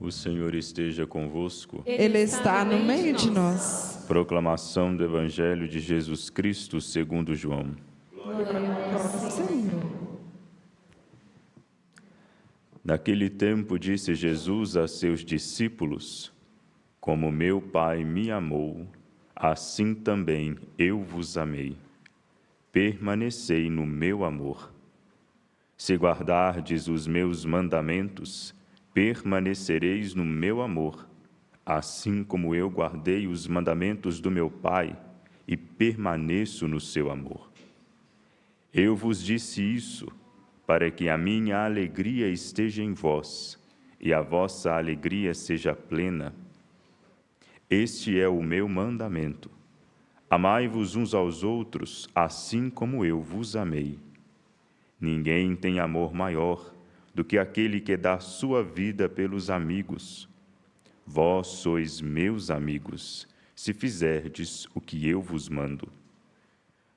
O Senhor esteja convosco. Ele está no meio de nós. Proclamação do Evangelho de Jesus Cristo segundo João. Glória ao Senhor. Naquele tempo disse Jesus a seus discípulos: Como meu Pai me amou, assim também eu vos amei. Permanecei no meu amor. Se guardardes os meus mandamentos, permanecereis no meu amor, assim como eu guardei os mandamentos do meu Pai e permaneço no seu amor. Eu vos disse isso para que a minha alegria esteja em vós e a vossa alegria seja plena. Este é o meu mandamento: amai-vos uns aos outros, assim como eu vos amei. Ninguém tem amor maior do que aquele que dá sua vida pelos amigos. Vós sois meus amigos, se fizerdes o que eu vos mando.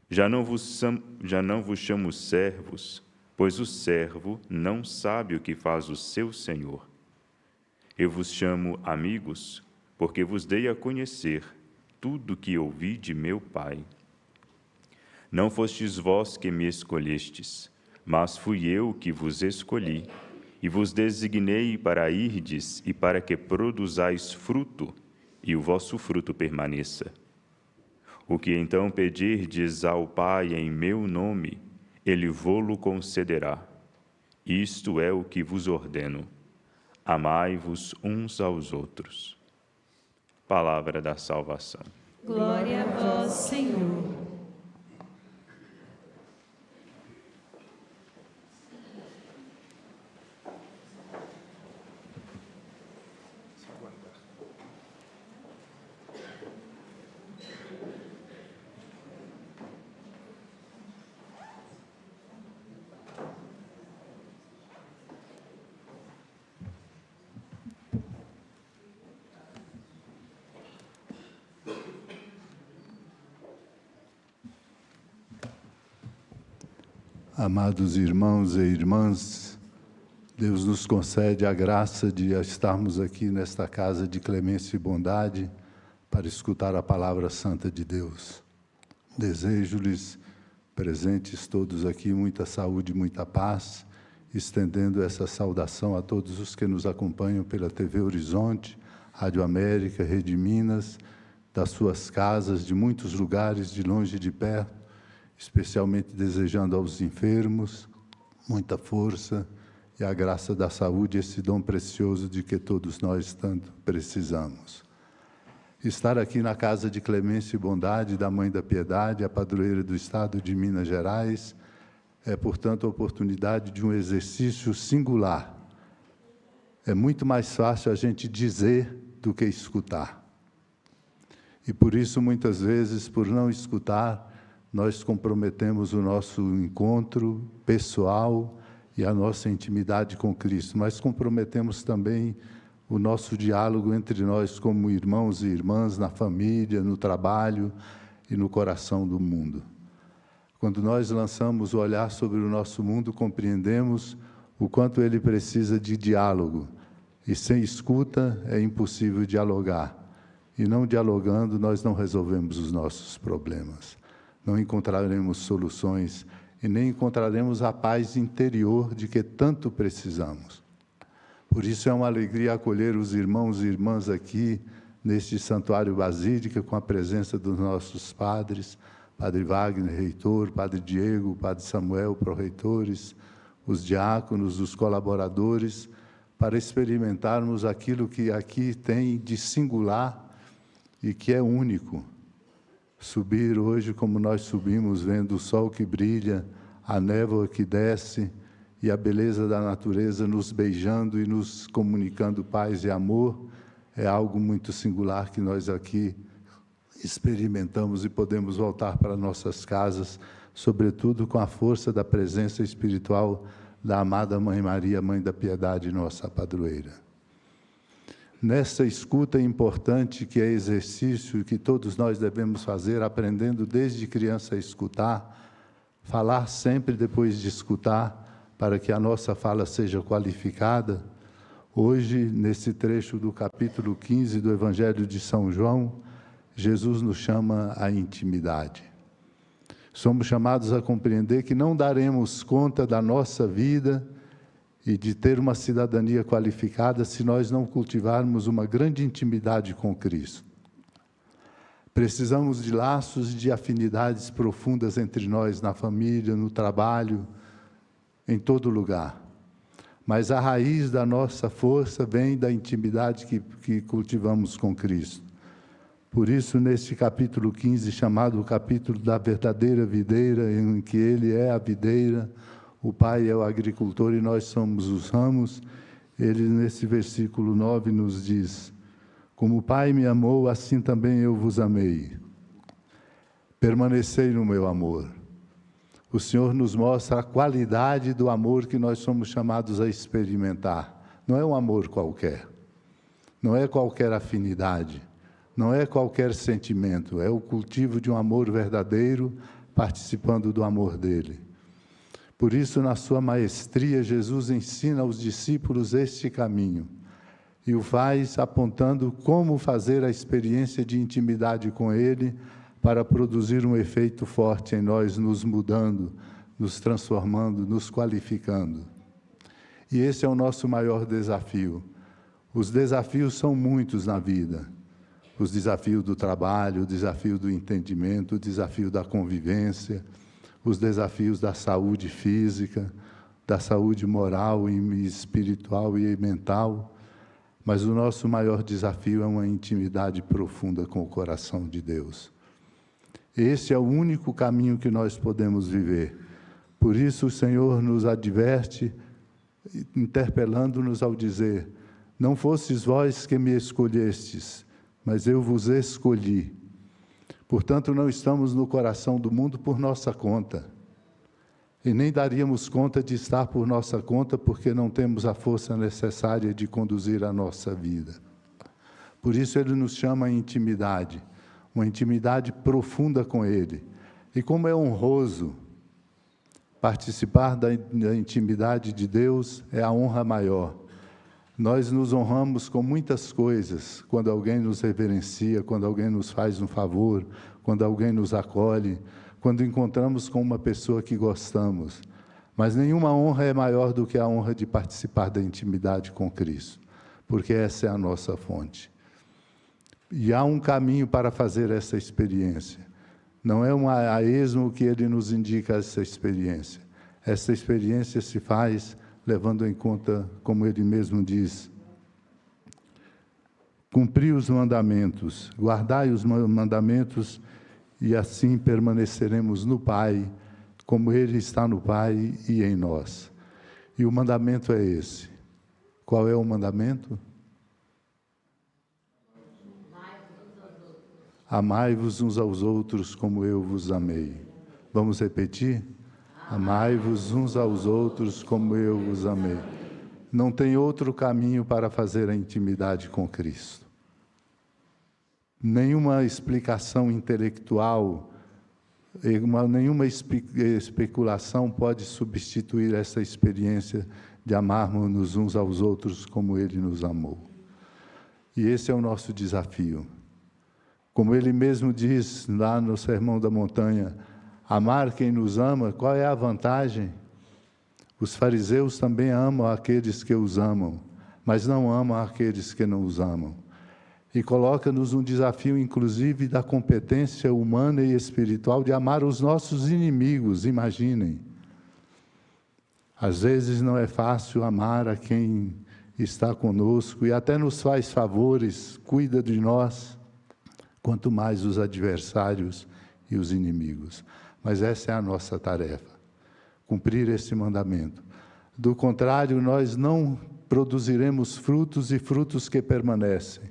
Já não vos chamo servos, pois o servo não sabe o que faz o seu senhor. Eu vos chamo amigos, porque vos dei a conhecer tudo o que ouvi de meu Pai. Não fostes vós que me escolhestes, mas fui eu que vos escolhi, e vos designei para irdes e para que produzais fruto, e o vosso fruto permaneça. O que então pedirdes ao Pai em meu nome, Ele vô-lo concederá. Isto é o que vos ordeno: amai-vos uns aos outros. Palavra da salvação. Glória a vós, Senhor. Amados irmãos e irmãs, Deus nos concede a graça de estarmos aqui nesta casa de clemência e bondade para escutar a palavra santa de Deus. Desejo-lhes, presentes todos aqui, muita saúde, muita paz, estendendo essa saudação a todos os que nos acompanham pela TV Horizonte, Rádio América, Rede Minas, das suas casas, de muitos lugares, de longe e de perto, especialmente desejando aos enfermos muita força e a graça da saúde, esse dom precioso de que todos nós tanto precisamos. Estar aqui na Casa de Clemência e Bondade da Mãe da Piedade, a padroeira do Estado de Minas Gerais, é, portanto, a oportunidade de um exercício singular. É muito mais fácil a gente dizer do que escutar. E por isso, muitas vezes, por não escutar, nós comprometemos o nosso encontro pessoal e a nossa intimidade com Cristo, mas comprometemos também o nosso diálogo entre nós como irmãos e irmãs, na família, no trabalho e no coração do mundo. Quando nós lançamos o olhar sobre o nosso mundo, compreendemos o quanto ele precisa de diálogo, e sem escuta é impossível dialogar, e não dialogando nós não resolvemos os nossos problemas. Não encontraremos soluções e nem encontraremos a paz interior de que tanto precisamos. Por isso é uma alegria acolher os irmãos e irmãs aqui, neste Santuário Basílica, com a presença dos nossos padres, Padre Wagner, reitor, Padre Diego, Padre Samuel, pró-reitores, os diáconos, os colaboradores, para experimentarmos aquilo que aqui tem de singular e que é único. Subir hoje como nós subimos, vendo o sol que brilha, a névoa que desce e a beleza da natureza nos beijando e nos comunicando paz e amor, é algo muito singular que nós aqui experimentamos e podemos voltar para nossas casas, sobretudo com a força da presença espiritual da amada Mãe Maria, Mãe da Piedade, nossa padroeira. Nessa escuta importante, que é exercício que todos nós devemos fazer, aprendendo desde criança a escutar, falar sempre depois de escutar, para que a nossa fala seja qualificada, Hoje, nesse trecho do capítulo 15 do Evangelho de São João, Jesus nos chama à intimidade. Somos chamados a compreender que não daremos conta da nossa vida e de ter uma cidadania qualificada se nós não cultivarmos uma grande intimidade com Cristo. Precisamos de laços de afinidades profundas entre nós, na família, no trabalho, em todo lugar. Mas a raiz da nossa força vem da intimidade que cultivamos com Cristo. Por isso, neste capítulo 15, chamado o capítulo da verdadeira videira, em que Ele é a videira, o Pai é o agricultor e nós somos os ramos, Ele, nesse versículo 9, nos diz: como o Pai me amou, assim também eu vos amei. Permanecei no meu amor. O Senhor nos mostra a qualidade do amor que nós somos chamados a experimentar. Não é um amor qualquer, não é qualquer afinidade, não é qualquer sentimento, é o cultivo de um amor verdadeiro, participando do amor dele. Por isso, na sua maestria, Jesus ensina aos discípulos este caminho, e o faz apontando como fazer a experiência de intimidade com Ele para produzir um efeito forte em nós, nos mudando, nos transformando, nos qualificando. E esse é o nosso maior desafio. Os desafios são muitos na vida. Os desafios do trabalho, o desafio do entendimento, o desafio da convivência, os desafios da saúde física, da saúde moral e espiritual e mental. Mas o nosso maior desafio é uma intimidade profunda com o coração de Deus. Esse é o único caminho que nós podemos viver. Por isso o Senhor nos adverte, interpelando-nos ao dizer: não fostes vós que me escolhestes, mas eu vos escolhi. Portanto, não estamos no coração do mundo por nossa conta. E nem daríamos conta de estar por nossa conta, porque não temos a força necessária de conduzir a nossa vida. Por isso Ele nos chama à intimidade, uma intimidade profunda com Ele. E como é honroso participar da intimidade de Deus, é a honra maior. Nós nos honramos com muitas coisas, quando alguém nos reverencia, quando alguém nos faz um favor, quando alguém nos acolhe, quando encontramos com uma pessoa que gostamos. Mas nenhuma honra é maior do que a honra de participar da intimidade com Cristo, porque essa é a nossa fonte. E há um caminho para fazer essa experiência. Não é a esmo que Ele nos indica essa experiência. Essa experiência se faz levando em conta, como Ele mesmo diz, cumpri os mandamentos, guardai os mandamentos, e assim permaneceremos no Pai, como Ele está no Pai e em nós. E o mandamento é esse. Qual é o mandamento? Amai-vos uns aos outros como eu vos amei. Vamos repetir? Amai-vos uns aos outros como eu vos amei. Não tem outro caminho para fazer a intimidade com Cristo. Nenhuma explicação intelectual, nenhuma especulação pode substituir essa experiência de amarmos uns aos outros como Ele nos amou. E esse é o nosso desafio. Como Ele mesmo diz lá no Sermão da Montanha, amar quem nos ama, qual é a vantagem? Os fariseus também amam aqueles que os amam, mas não amam aqueles que não os amam. E coloca-nos um desafio, inclusive, da competência humana e espiritual de amar os nossos inimigos, imaginem. Às vezes não é fácil amar a quem está conosco e até nos faz favores, cuida de nós, quanto mais os adversários e os inimigos. Mas essa é a nossa tarefa, cumprir esse mandamento. Do contrário, nós não produziremos frutos e frutos que permanecem.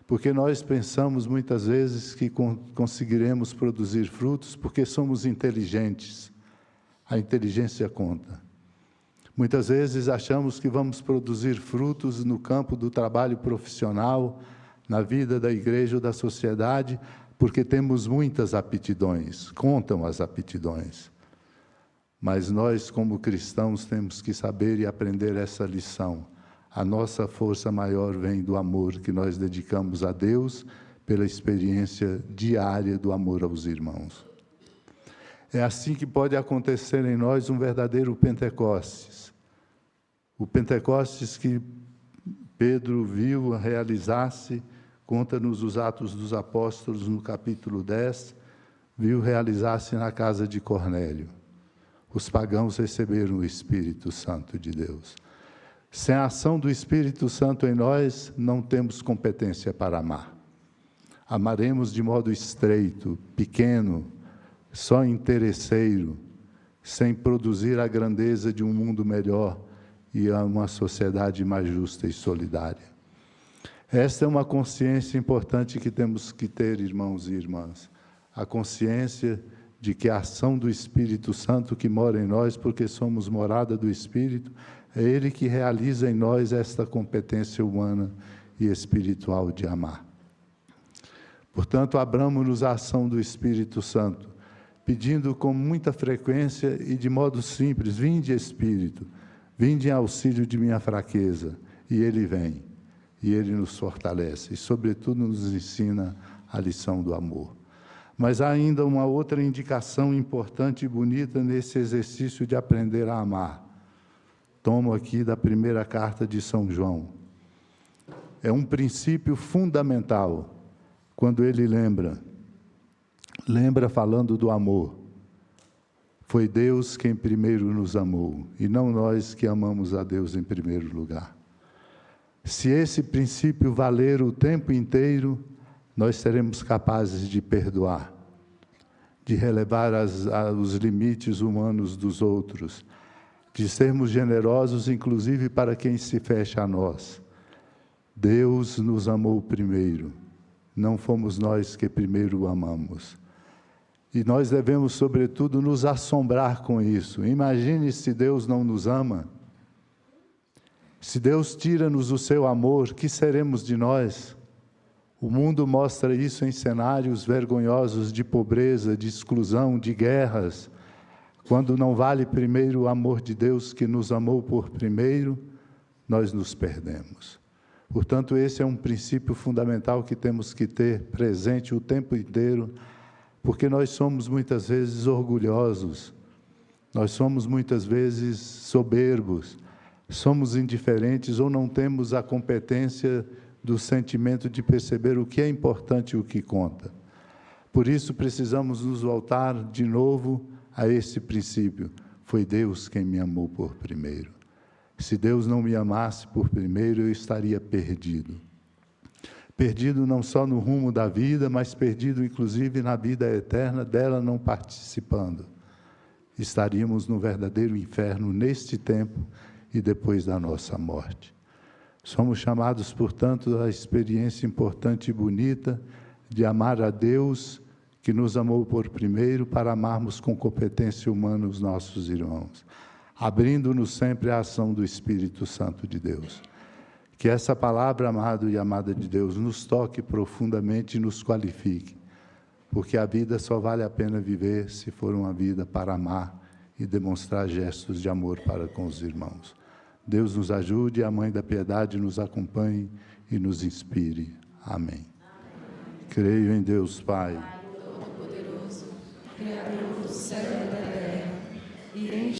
Porque nós pensamos muitas vezes que conseguiremos produzir frutos porque somos inteligentes. A inteligência conta. Muitas vezes achamos que vamos produzir frutos no campo do trabalho profissional, na vida da igreja ou da sociedade, porque temos muitas aptidões, contam as aptidões. Mas nós, como cristãos, temos que saber e aprender essa lição. A nossa força maior vem do amor que nós dedicamos a Deus pela experiência diária do amor aos irmãos. É assim que pode acontecer em nós um verdadeiro Pentecostes. O Pentecostes que Pedro viu realizar-se, conta-nos os Atos dos Apóstolos, no capítulo 10, viu realizar-se na casa de Cornélio. Os pagãos receberam o Espírito Santo de Deus. Sem a ação do Espírito Santo em nós, não temos competência para amar. Amaremos de modo estreito, pequeno, só interesseiro, sem produzir a grandeza de um mundo melhor e uma sociedade mais justa e solidária. Esta é uma consciência importante que temos que ter, irmãos e irmãs. A consciência de que a ação do Espírito Santo que mora em nós, porque somos morada do Espírito, é Ele que realiza em nós esta competência humana e espiritual de amar. Portanto, abramos-nos à ação do Espírito Santo, pedindo com muita frequência e de modo simples: vinde, Espírito, vinde em auxílio de minha fraqueza. E Ele vem, e Ele nos fortalece, e sobretudo nos ensina a lição do amor. Mas há ainda uma outra indicação importante e bonita nesse exercício de aprender a amar. Tomo aqui da primeira carta de São João. É um princípio fundamental, quando ele lembra falando do amor. Foi Deus quem primeiro nos amou, e não nós que amamos a Deus em primeiro lugar. Se esse princípio valer o tempo inteiro, nós seremos capazes de perdoar, de relevar os limites humanos dos outros, de sermos generosos, inclusive para quem se fecha a nós. Deus nos amou primeiro, não fomos nós que primeiro o amamos. E nós devemos, sobretudo, nos assombrar com isso. Imagine se Deus não nos ama. Se Deus tira-nos o seu amor, que seremos de nós? O mundo mostra isso em cenários vergonhosos de pobreza, de exclusão, de guerras. Quando não vale primeiro o amor de Deus que nos amou por primeiro, nós nos perdemos. Portanto, esse é um princípio fundamental que temos que ter presente o tempo inteiro, porque nós somos muitas vezes orgulhosos, nós somos muitas vezes soberbos, somos indiferentes ou não temos a competência do sentimento de perceber o que é importante e o que conta. Por isso precisamos nos voltar de novo a esse princípio. Foi Deus quem me amou por primeiro. Se Deus não me amasse por primeiro, eu estaria perdido. Perdido não só no rumo da vida, mas perdido inclusive na vida eterna, dela não participando. Estaríamos no verdadeiro inferno neste tempo e depois da nossa morte. Somos chamados, portanto, à experiência importante e bonita de amar a Deus, que nos amou por primeiro, para amarmos com competência humana os nossos irmãos, abrindo-nos sempre à ação do Espírito Santo de Deus. Que essa palavra, amado e amada de Deus, nos toque profundamente e nos qualifique, porque a vida só vale a pena viver se for uma vida para amar e demonstrar gestos de amor para com os irmãos. Deus nos ajude, a Mãe da Piedade nos acompanhe e nos inspire. Amém. Creio em Deus Pai, Todo-Poderoso, Criador do céu e da terra, e em